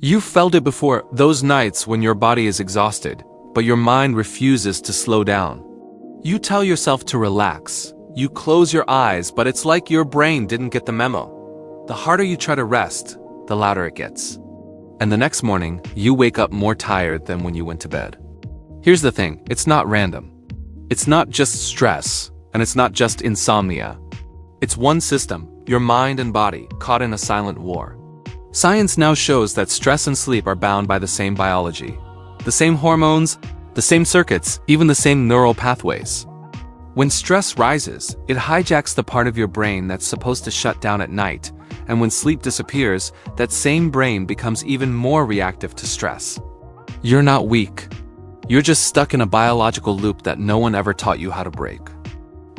You've felt it before, those nights when your body is exhausted, but your mind refuses to slow down. You tell yourself to relax. You close your eyes, but it's like your brain didn't get the memo. The harder you try to rest, the louder it gets. And the next morning, you wake up more tired than when you went to bed. Here's the thing, it's not random. It's not just stress, and it's not just insomnia. It's one system, your mind and body, caught in a silent war. Science now shows that stress and sleep are bound by the same biology. The same hormones, the same circuits, even the same neural pathways. When stress rises, it hijacks the part of your brain that's supposed to shut down at night, and when sleep disappears, that same brain becomes even more reactive to stress. You're not weak. You're just stuck in a biological loop that no one ever taught you how to break.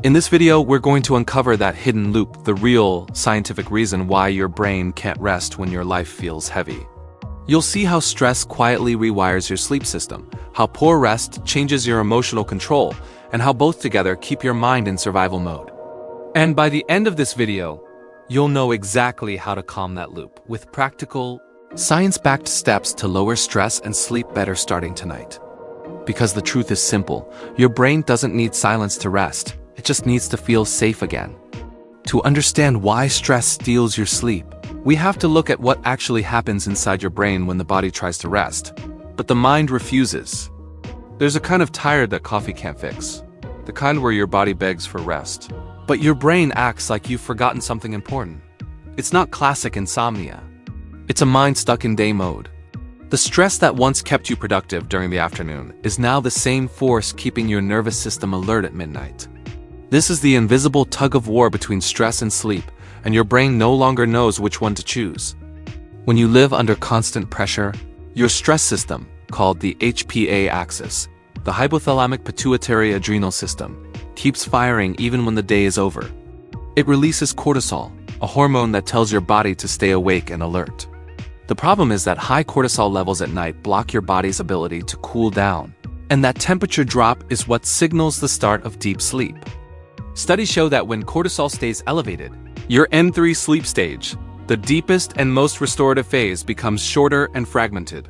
In this video, we're going to uncover that hidden loop, the real scientific reason why your brain can't rest when your life feels heavy. You'll see how stress quietly rewires your sleep system, how poor rest changes your emotional control, and how both together keep your mind in survival mode. And by the end of this video, you'll know exactly how to calm that loop with practical, science-backed steps to lower stress and sleep better starting tonight. Because the truth is simple, your brain doesn't need silence to rest. It just needs to feel safe again. To understand why stress steals your sleep, we have to look at what actually happens inside your brain when the body tries to rest, but the mind refuses. There's a kind of tired that coffee can't fix, the kind where your body begs for rest, but your brain acts like you've forgotten something important. It's not classic insomnia. It's a mind stuck in day mode. The stress that once kept you productive during the afternoon is now the same force keeping your nervous system alert at midnight. This is the invisible tug-of-war between stress and sleep, and your brain no longer knows which one to choose. When you live under constant pressure, your stress system, called the HPA axis, the hypothalamic pituitary adrenal system, keeps firing even when the day is over. It releases cortisol, a hormone that tells your body to stay awake and alert. The problem is that high cortisol levels at night block your body's ability to cool down, and that temperature drop is what signals the start of deep sleep. Studies show that when cortisol stays elevated, your N3 sleep stage, the deepest and most restorative phase, becomes shorter and fragmented.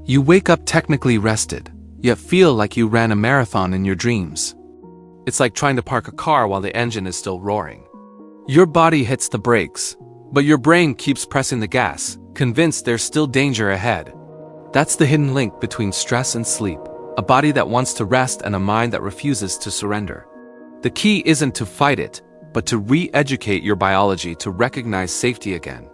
You wake up technically rested, yet feel like you ran a marathon in your dreams. It's like trying to park a car while the engine is still roaring. Your body hits the brakes, but your brain keeps pressing the gas, convinced there's still danger ahead. That's the hidden link between stress and sleep, a body that wants to rest and a mind that refuses to surrender. The key isn't to fight it, but to re-educate your biology to recognize safety again.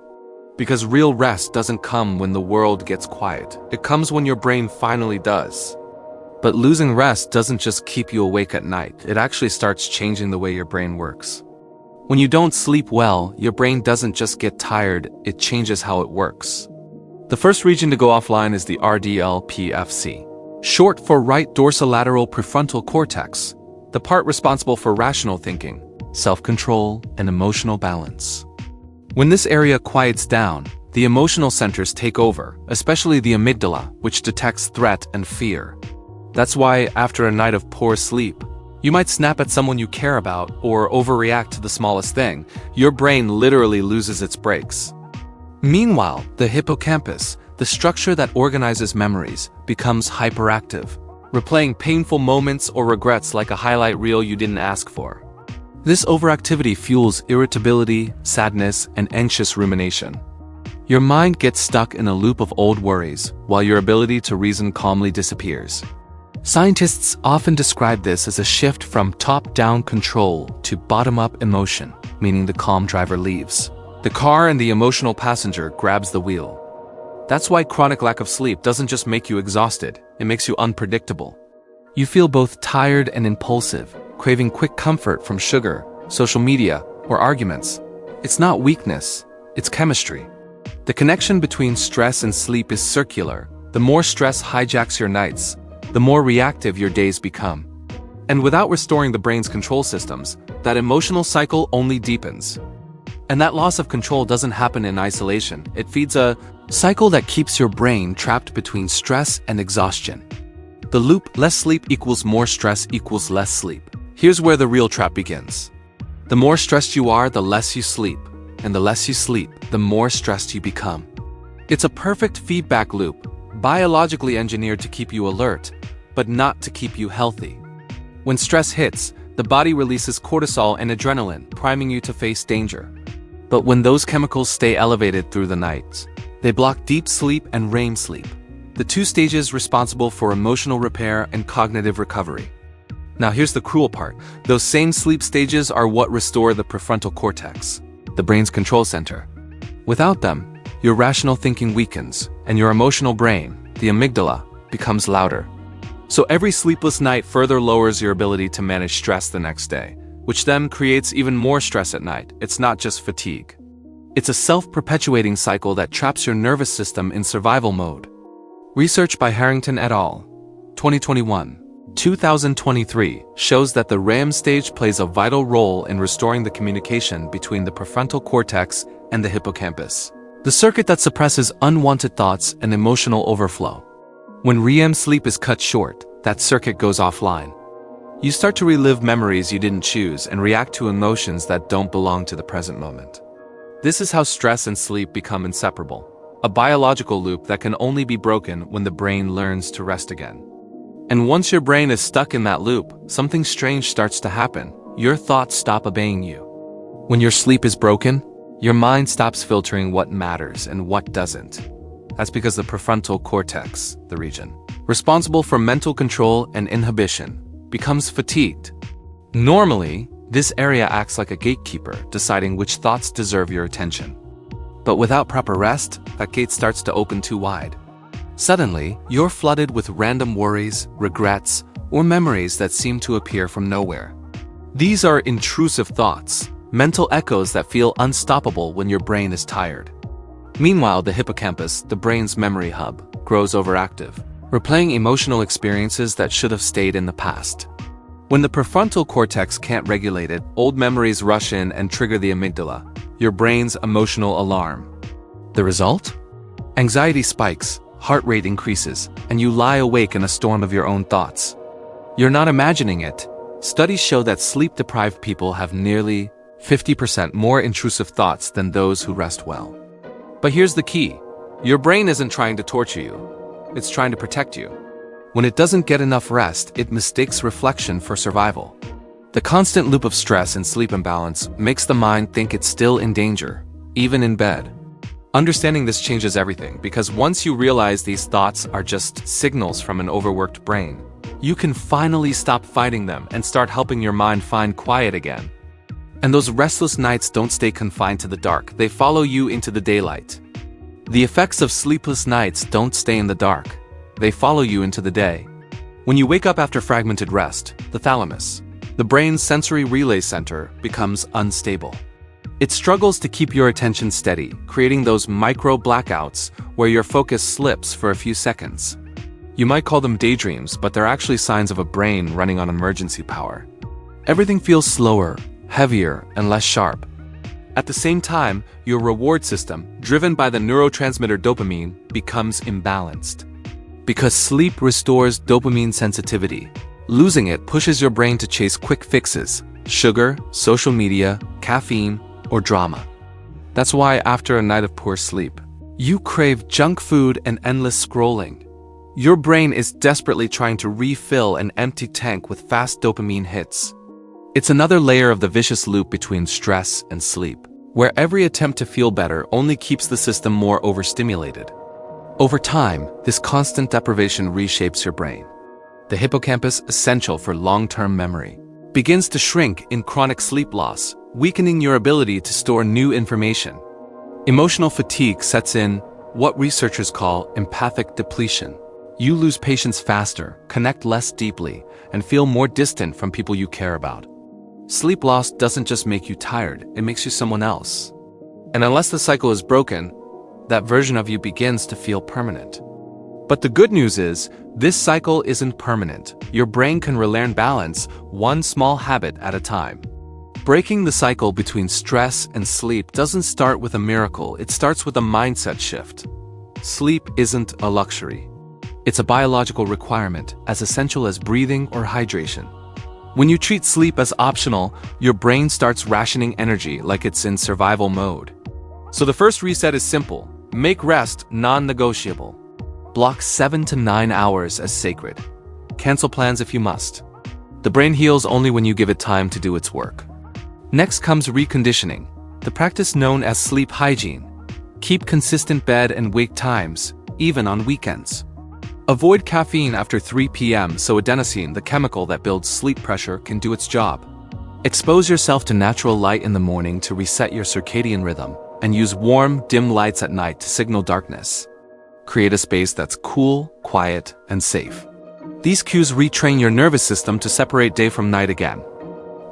Because real rest doesn't come when the world gets quiet. It comes when your brain finally does. But losing rest doesn't just keep you awake at night. It actually starts changing the way your brain works. When you don't sleep well, your brain doesn't just get tired, it changes how it works. The first region to go offline is the rDLPFC, short for right dorsolateral prefrontal cortex, the part responsible for rational thinking, self-control, and emotional balance. When this area quiets down, the emotional centers take over, especially the amygdala, which detects threat and fear. That's why, after a night of poor sleep, you might snap at someone you care about or overreact to the smallest thing. Your brain literally loses its brakes. Meanwhile, the hippocampus, the structure that organizes memories, becomes hyperactive, replaying painful moments or regrets like a highlight reel you didn't ask for. This overactivity fuels irritability, sadness, and anxious rumination. Your mind gets stuck in a loop of old worries, while your ability to reason calmly disappears. Scientists often describe this as a shift from top-down control to bottom-up emotion, meaning the calm driver leaves. The car and the emotional passenger grabs the wheel. That's why chronic lack of sleep doesn't just make you exhausted, it makes you unpredictable. You feel both tired and impulsive, craving quick comfort from sugar, social media, or arguments. It's not weakness, it's chemistry. The connection between stress and sleep is circular. The more stress hijacks your nights, the more reactive your days become. And without restoring the brain's control systems, that emotional cycle only deepens. And that loss of control doesn't happen in isolation. It feeds a cycle that keeps your brain trapped between stress and exhaustion. The loop, less sleep equals more stress equals less sleep. Here's where the real trap begins. The more stressed you are, the less you sleep. And the less you sleep, the more stressed you become. It's a perfect feedback loop, biologically engineered to keep you alert, but not to keep you healthy. When stress hits, the body releases cortisol and adrenaline, priming you to face danger. But when those chemicals stay elevated through the night, they block deep sleep and REM sleep, the two stages responsible for emotional repair and cognitive recovery. Now here's the cruel part. Those same sleep stages are what restore the prefrontal cortex, the brain's control center. Without them, your rational thinking weakens, and your emotional brain, the amygdala, becomes louder. So every sleepless night further lowers your ability to manage stress the next day, which then creates even more stress at night. It's not just fatigue. It's a self-perpetuating cycle that traps your nervous system in survival mode. Research by Harrington et al. 2023 shows that the REM stage plays a vital role in restoring the communication between the prefrontal cortex and the hippocampus, the circuit that suppresses unwanted thoughts and emotional overflow. When REM sleep is cut short, that circuit goes offline. You start to relive memories you didn't choose and react to emotions that don't belong to the present moment. This is how stress and sleep become inseparable, a biological loop that can only be broken when the brain learns to rest again. And once your brain is stuck in that loop, something strange starts to happen. Your thoughts stop obeying you. When your sleep is broken, your mind stops filtering what matters and what doesn't. That's because the prefrontal cortex, the region responsible for mental control and inhibition, becomes fatigued. Normally, this area acts like a gatekeeper, deciding which thoughts deserve your attention. But without proper rest, that gate starts to open too wide. Suddenly, you're flooded with random worries, regrets, or memories that seem to appear from nowhere. These are intrusive thoughts, mental echoes that feel unstoppable when your brain is tired. Meanwhile, the hippocampus, the brain's memory hub, grows overactive, replaying emotional experiences that should have stayed in the past. When the prefrontal cortex can't regulate it, old memories rush in and trigger the amygdala, your brain's emotional alarm. The result? Anxiety spikes, heart rate increases, and you lie awake in a storm of your own thoughts. You're not imagining it. Studies show that sleep-deprived people have nearly 50% more intrusive thoughts than those who rest well. But here's the key. Your brain isn't trying to torture you. It's trying to protect you. When it doesn't get enough rest, it mistakes reflection for survival. The constant loop of stress and sleep imbalance makes the mind think it's still in danger, even in bed. Understanding this changes everything, because once you realize these thoughts are just signals from an overworked brain, you can finally stop fighting them and start helping your mind find quiet again. And those restless nights don't stay confined to the dark, they follow you into the daylight. The effects of sleepless nights don't stay in the dark, they follow you into the day. When you wake up after fragmented rest, the thalamus, the brain's sensory relay center, becomes unstable. It struggles to keep your attention steady, creating those micro blackouts where your focus slips for a few seconds. You might call them daydreams, but they're actually signs of a brain running on emergency power. Everything feels slower, heavier, and less sharp. At the same time, your reward system, driven by the neurotransmitter dopamine, becomes imbalanced. Because sleep restores dopamine sensitivity, losing it pushes your brain to chase quick fixes: sugar, social media, caffeine, or drama. That's why after a night of poor sleep, you crave junk food and endless scrolling. Your brain is desperately trying to refill an empty tank with fast dopamine hits. It's another layer of the vicious loop between stress and sleep, where every attempt to feel better only keeps the system more overstimulated. Over time, this constant deprivation reshapes your brain. The hippocampus, essential for long-term memory, begins to shrink in chronic sleep loss, weakening your ability to store new information. Emotional fatigue sets in, what researchers call empathic depletion. You lose patience faster, connect less deeply, and feel more distant from people you care about. Sleep loss doesn't just make you tired, it makes you someone else. And unless the cycle is broken, that version of you begins to feel permanent. But the good news is, this cycle isn't permanent. Your brain can relearn balance, one small habit at a time. Breaking the cycle between stress and sleep doesn't start with a miracle, it starts with a mindset shift. Sleep isn't a luxury. It's a biological requirement, as essential as breathing or hydration. When you treat sleep as optional, your brain starts rationing energy like it's in survival mode. So the first reset is simple. Make rest non-negotiable. Block 7 to 9 hours as sacred. Cancel plans if you must. The brain heals only when you give it time to do its work. Next comes reconditioning, the practice known as sleep hygiene. Keep consistent bed and wake times, even on weekends. Avoid caffeine after 3 p.m. so adenosine, the chemical that builds sleep pressure, can do its job. Expose yourself to natural light in the morning to reset your circadian rhythm, and use warm, dim lights at night to signal darkness. Create a space that's cool, quiet, and safe. These cues retrain your nervous system to separate day from night again.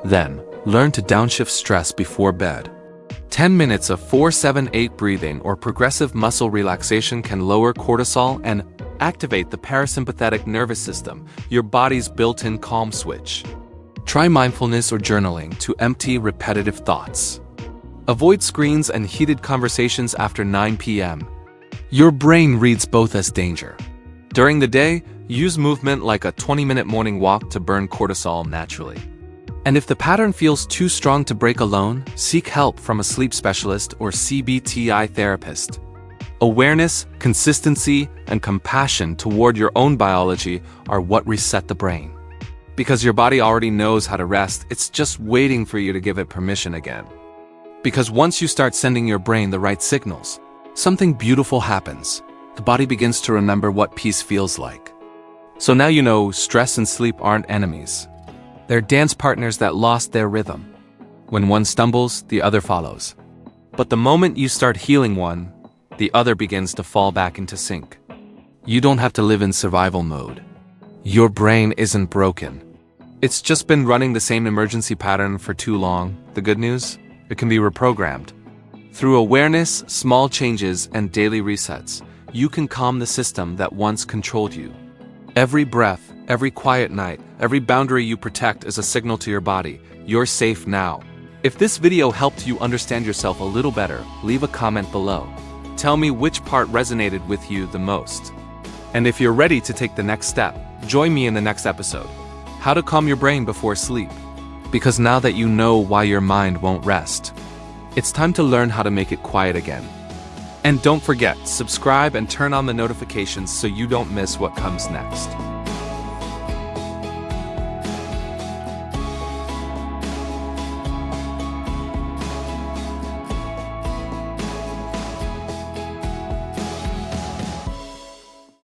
Then, learn to downshift stress before bed. 10 minutes of 4-7-8 breathing or progressive muscle relaxation can lower cortisol and activate the parasympathetic nervous system, your body's built-in calm switch. Try mindfulness or journaling to empty repetitive thoughts. Avoid screens and heated conversations after 9 p.m. Your brain reads both as danger. During the day, use movement like a 20-minute morning walk to burn cortisol naturally. And if the pattern feels too strong to break alone, seek help from a sleep specialist or CBTI therapist. Awareness, consistency, and compassion toward your own biology are what reset the brain. Because your body already knows how to rest, it's just waiting for you to give it permission again. Because once you start sending your brain the right signals, something beautiful happens. The body begins to remember what peace feels like. So now you know stress and sleep aren't enemies. They're dance partners that lost their rhythm. When one stumbles, the other follows. But the moment you start healing one, the other begins to fall back into sync. You don't have to live in survival mode. Your brain isn't broken. It's just been running the same emergency pattern for too long. The good news? It can be reprogrammed. Through awareness, small changes, and daily resets, you can calm the system that once controlled you. Every breath, every quiet night, every boundary you protect is a signal to your body. You're safe now. If this video helped you understand yourself a little better, leave a comment below. Tell me which part resonated with you the most. And if you're ready to take the next step, join me in the next episode. How to calm your brain before sleep. Because now that you know why your mind won't rest, it's time to learn how to make it quiet again. And don't forget, subscribe and turn on the notifications so you don't miss what comes next.